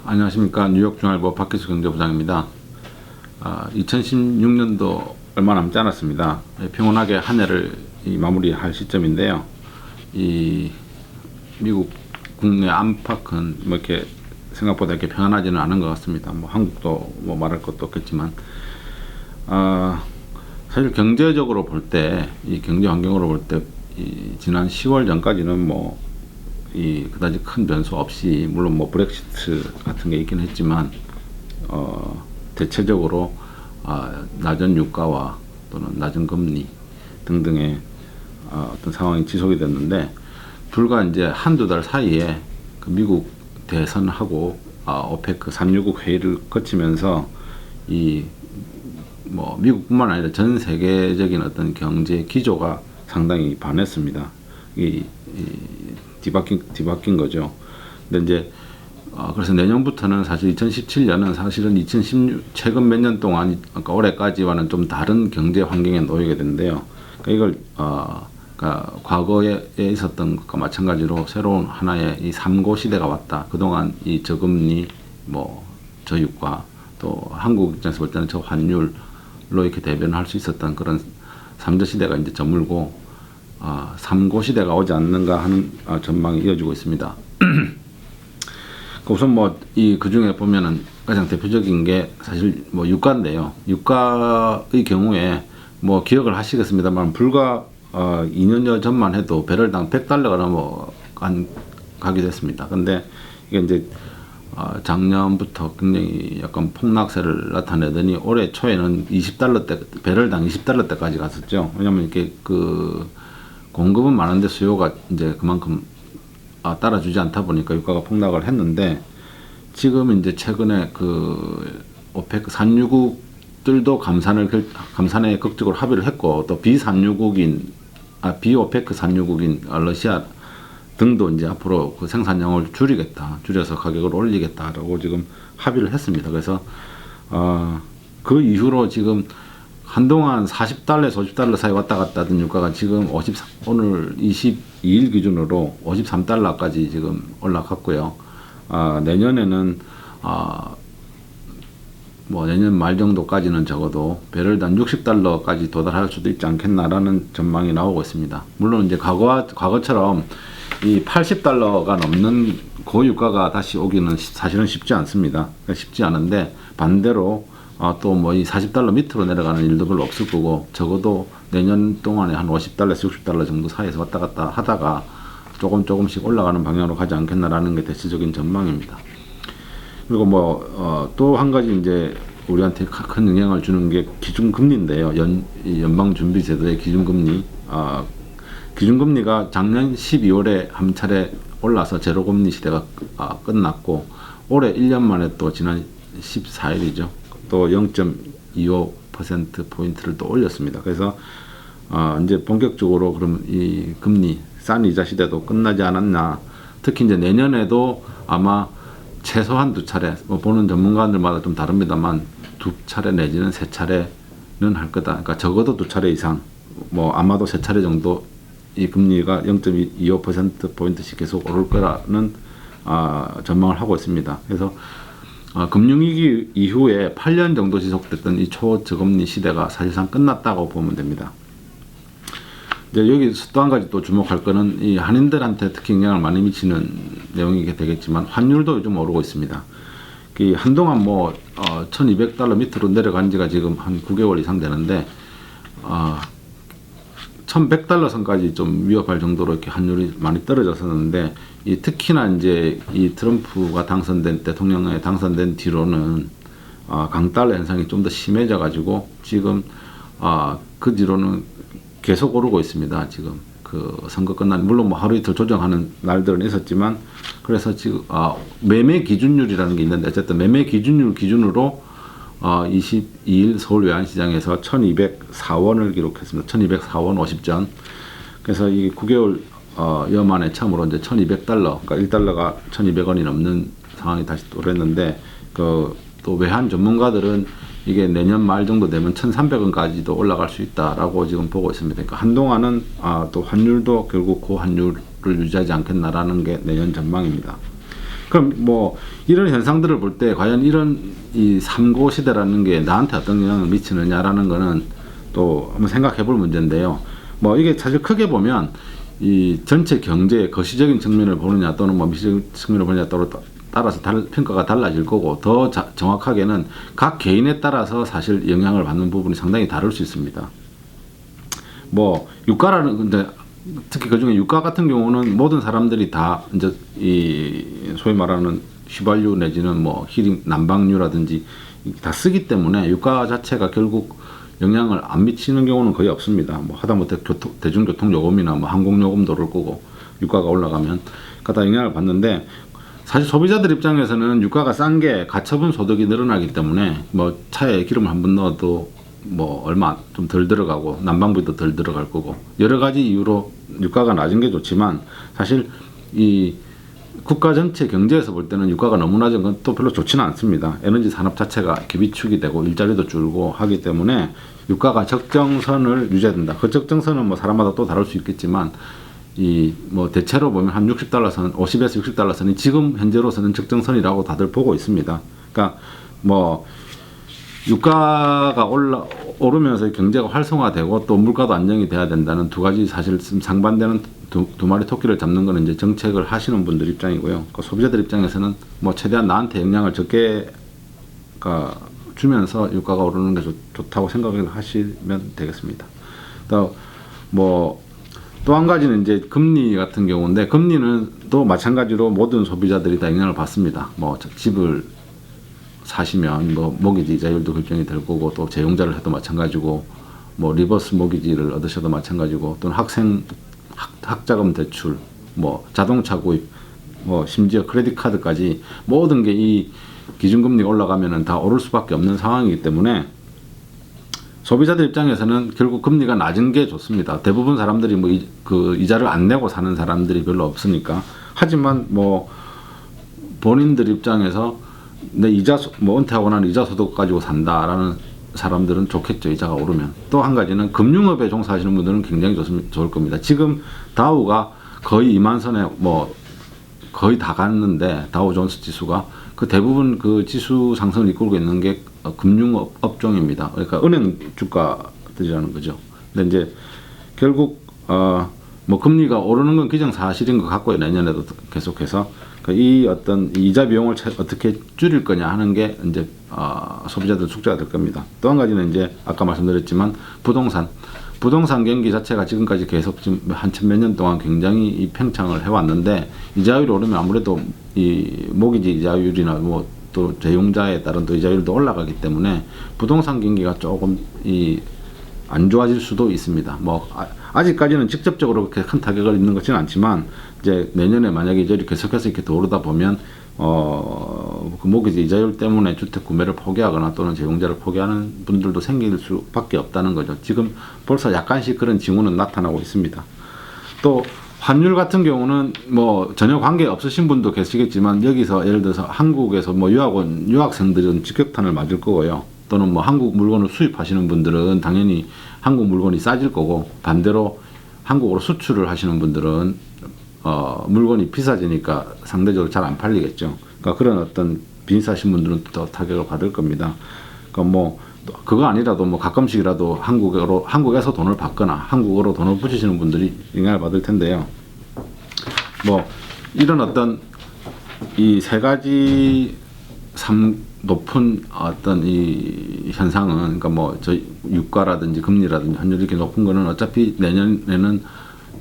안녕하십니까. 뉴욕중앙일보 박기수 경제부장입니다. 2016년도 얼마 남지 않았습니다. 평온하게 한 해를 마무리할 시점인데요. 이 미국 국내 안팎은 뭐 이렇게 생각보다 이렇게 평안하지는 않은 것 같습니다. 뭐 한국도 뭐 말할 것도 없겠지만, 사실 경제적으로 볼 때, 이 경제 환경으로 볼 때, 지난 10월 전까지는 그다지 큰 변수 없이, 물론 뭐 브렉시트 같은 게 있긴 했지만, 대체적으로 낮은 유가와 또는 낮은 금리 등등의 어떤 상황이 지속이 됐는데, 불과 이제 한두 달 사이에 그 미국 대선하고 오페크 3유국 회의를 거치면서 뭐 미국뿐만 아니라 전 세계적인 어떤 경제 기조가 상당히 반했습니다. 뒤바뀐 거죠. 근데 이제 그래서 내년부터는 사실 2017년은 사실은 2016 최근 몇 년 동안, 그러니까 올해까지와는 좀 다른 경제 환경에 놓이게 되는데요. 그러니까 이걸 그러니까 과거에 있었던 것과 마찬가지로 새로운 하나의 이 3고 시대가 왔다. 그동안 이 저금리, 뭐 저유가, 또 한국 입장에서 볼 때는 저환율로 이렇게 대변할 수 있었던 그런 3저 시대가 이제 저물고 3고 시대가 오지 않는가 하는 전망이 이어지고 있습니다. 우선 그 중에 보면은 가장 대표적인 게 사실 유가인데요. 유가의 경우에 기억을 하시겠습니다만, 불과 2년여 전만 해도 배럴당 $100가 가기도 했습니다. 근데 이게 이제 작년부터 굉장히 약간 폭락세를 나타내더니 올해 초에는 배럴당 $20대까지 갔었죠. 왜냐면 이렇게 공급은 많은데 수요가 이제 그만큼 따라주지 않다 보니까 유가가 폭락을 했는데, 지금 이제 최근에 오페크 산유국들도 감산에 극적으로 합의를 했고, 또 비오페크 산유국인 러시아 등도 이제 앞으로 그 생산량을 줄여서 가격을 올리겠다라고 지금 합의를 했습니다. 그래서 그 이후로 지금 한동안 $40에서 $50 사이 왔다 갔다 하던 유가가 지금 오늘 22일 기준으로 $53까지 지금 올라갔고요. 내년에는 내년 말 정도까지는 적어도 배럴당 $60까지 도달할 수도 있지 않겠나라는 전망이 나오고 있습니다. 물론 이제 과거처럼 이 $80가 넘는 고유가가 다시 오기는 사실은 쉽지 않습니다. 쉽지 않은데, 반대로 또 이 $40 밑으로 내려가는 일도 별로 없을 거고, 적어도 내년 동안에 한 $50에서 $60 정도 사이에서 왔다 갔다 하다가 조금씩 올라가는 방향으로 가지 않겠나라는 게 대체적인 전망입니다. 그리고 또 한 가지 이제 우리한테 큰 영향을 주는 게 기준금리인데요. 연방준비제도의 기준금리. 기준금리가 작년 12월에 한 차례 올라서 제로금리 시대가 끝났고, 올해 1년 만에 또 지난 14일이죠. 또 0.25%포인트를 또 올렸습니다. 그래서 이제 본격적으로 그럼 이 금리 싼 이자 시대도 끝나지 않았나. 특히 이제 내년에도 아마 최소한 2차례, 보는 전문가들마다 좀 다릅니다만 2차례 내지는 3차례는 할 거다. 그러니까 적어도 2차례 이상, 아마도 3차례 정도 이 금리가 0.25%포인트씩 계속 오를 거라는 전망을 하고 있습니다. 그래서 금융위기 이후에 8년 정도 지속됐던 이 초저금리 시대가 사실상 끝났다고 보면 됩니다. 이제 여기서 또 한 가지 또 주목할 거는 이 한인들한테 특히 영향을 많이 미치는 내용이 되겠지만, 환율도 요즘 오르고 있습니다. 한동안 $1,200 밑으로 내려간 지가 지금 한 9개월 이상 되는데, $1,100 선까지 좀 위협할 정도로 이렇게 환율이 많이 떨어졌었는데, 특히나 이제 이 트럼프가 대통령에 당선된 뒤로는 강달러 현상이 좀 더 심해져 가지고 지금 그 뒤로는 계속 오르고 있습니다. 지금 선거 물론 하루 이틀 조정하는 날들은 있었지만, 그래서 지금 매매 기준율이라는 게 있는데, 어쨌든 매매 기준율 기준으로 22일 서울 외환시장에서 1,204원을 기록했습니다. 1,204원 50전. 그래서 이 9개월 여 만에 처음으로 이제 $1,200, 그러니까 $1가 1,200원이 넘는 상황이 다시 또 그랬는데, 또 외환 전문가들은 이게 내년 말 정도 되면 1,300원까지도 올라갈 수 있다라고 지금 보고 있습니다. 그러니까 한동안은 또 환율도 결국 고환율을 유지하지 않겠나라는 게 내년 전망입니다. 그럼 뭐 이런 현상들을 볼 때 과연 이런 이 삼고 시대라는 게 나한테 어떤 영향을 미치느냐라는 거는 또 한번 생각해 볼 문제인데요. 뭐 이게 사실 크게 보면 이 전체 경제의 거시적인 측면을 보느냐 또는 뭐 미시적인 측면을 보느냐에 따라서 평가가 달라질 거고, 더 정확하게는 각 개인에 따라서 사실 영향을 받는 부분이 상당히 다를 수 있습니다. 뭐 유가라는, 근데 특히 그 중에 유가 같은 경우는 모든 사람들이 다 이제 이 소위 말하는 휘발유 내지는 뭐 히링 난방유라든지 다 쓰기 때문에 유가 자체가 결국 영향을 안 미치는 경우는 거의 없습니다. 뭐 하다못해 대중교통 요금이나 뭐 항공 요금도 오를 거고, 유가가 올라가면 다 영향을 받는데, 사실 소비자들 입장에서는 유가가 싼 게 가처분 소득이 늘어나기 때문에 뭐 차에 기름을 한 번 넣어도 뭐 얼마 좀 덜 들어가고 난방비도 덜 들어갈 거고, 여러 가지 이유로 유가가 낮은 게 좋지만, 사실 이 국가 전체 경제에서 볼 때는 유가가 너무 낮은 건 또 별로 좋지는 않습니다. 에너지 산업 자체가 이렇게 위축이 되고 일자리도 줄고 하기 때문에 유가가 적정선을 유지해야 된다. 그 적정선은 뭐 사람마다 또 다를 수 있겠지만, 이 뭐 대체로 보면 한 60달러 선, 50에서 60달러 선이 지금 현재로서는 적정선이라고 다들 보고 있습니다. 그러니까 뭐 유가가 오르면서 경제가 활성화되고 또 물가도 안정이 돼야 된다는 두 가지 사실 상반되는 두 마리 토끼를 잡는 거는 이제 정책을 하시는 분들 입장이고요. 그 소비자들 입장에서는 뭐 최대한 나한테 영향을 적게 주면서 유가가 오르는 게 좋다고 생각을 하시면 되겠습니다. 또 뭐 또 한 가지는 이제 금리 같은 경우인데, 금리는 또 마찬가지로 모든 소비자들이 다 영향을 받습니다. 뭐 집을 사시면 뭐 모기지 이자율도 결정이 될 거고, 또 재용자를 해도 마찬가지고, 뭐 리버스 모기지를 얻으셔도 마찬가지고, 또는 학자금 대출, 뭐 자동차 구입, 뭐 심지어 크레딧 카드까지 모든 게 이 기준금리가 올라가면은 다 오를 수밖에 없는 상황이기 때문에, 소비자들 입장에서는 결국 금리가 낮은 게 좋습니다. 대부분 사람들이 뭐 그 이자를 안 내고 사는 사람들이 별로 없으니까. 하지만 뭐 본인들 입장에서 내 이자 뭐 은퇴하고 나는 이자 소득 가지고 산다라는 사람들은 좋겠죠. 이자가 오르면. 또 한 가지는 금융업에 종사하시는 분들은 굉장히 좋을 겁니다. 지금 다우가 거의 2만 선에 뭐 거의 다 갔는데, 다우존스 지수가 그 대부분 그 지수 상승을 이끌고 있는 게 금융업 업종입니다. 그러니까 은행 주가들이라는 거죠. 근데 이제 결국 뭐 금리가 오르는 건 기정사실인 것 같고요. 내년에도 계속해서 이 어떤 이자 비용을 어떻게 줄일 거냐 하는 게 이제 소비자들 숙제가 될 겁니다. 또 한 가지는 이제 아까 말씀드렸지만 부동산 경기 자체가 지금까지 계속 지금 한 천 몇 년 동안 굉장히 이 팽창을 해왔는데, 이자율이 오르면 아무래도 이 모기지 이자율이나 뭐 또 재용자에 따른 또 이자율도 올라가기 때문에 부동산 경기가 조금 안 좋아질 수도 있습니다. 뭐 아직까지는 직접적으로 그렇게 큰 타격을 입는 것은 않지만, 이제 내년에 만약에 이자율이 계속해서 이렇게 더 오르다 보면 그 모기지 이자율 때문에 주택 구매를 포기하거나 또는 재용자를 포기하는 분들도 생길 수밖에 없다는 거죠. 지금 벌써 약간씩 그런 징후는 나타나고 있습니다. 또 환율 같은 경우는 뭐 전혀 관계 없으신 분도 계시겠지만, 여기서 예를 들어서 한국에서 뭐 유학생들은 직격탄을 맞을 거고요. 또는 뭐 한국 물건을 수입하시는 분들은 당연히 한국 물건이 싸질 거고, 반대로 한국으로 수출을 하시는 분들은 물건이 비싸지니까 상대적으로 잘 안 팔리겠죠. 그러니까 그런 어떤 비즈니스 분들은 또 타격을 받을 겁니다. 그러니까 뭐 그거 아니라도 뭐 가끔씩이라도 한국에서 돈을 받거나 한국어로 돈을 붙이시는 분들이 영향을 받을 텐데요. 뭐 이런 어떤 이 세 가지 높은 어떤 이 현상은, 그러니까 뭐 저희 유가라든지 금리라든지 환율이 이렇게 높은 거는 어차피 내년에는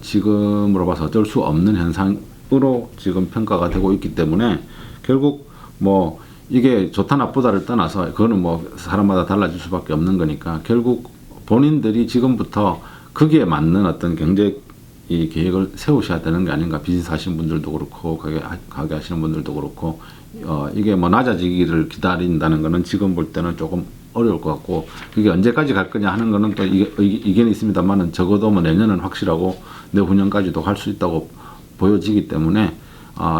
지금으로 봐서 어쩔 수 없는 현상으로 지금 평가가 되고 있기 때문에, 결국 뭐 이게 좋다 나쁘다를 떠나서 그거는 뭐 사람마다 달라질 수밖에 없는 거니까, 결국 본인들이 지금부터 거기에 맞는 어떤 경제 이 계획을 세우셔야 되는 게 아닌가. 비즈니스 하시는 분들도 그렇고 가게 하시는 분들도 그렇고, 이게 뭐 낮아지기를 기다린다는 거는 지금 볼 때는 조금 어려울 것 같고, 그게 언제까지 갈 거냐 하는 거는 또 이견이 있습니다만은, 적어도 뭐 내년은 확실하고 내후년까지도 갈 수 있다고 보여지기 때문에,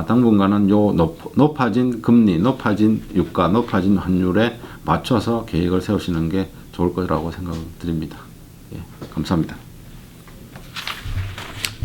당분간은 요 높아진 금리, 높아진 유가, 높아진 환율에 맞춰서 계획을 세우시는 게 좋을 거라고 생각드립니다. 예, 감사합니다.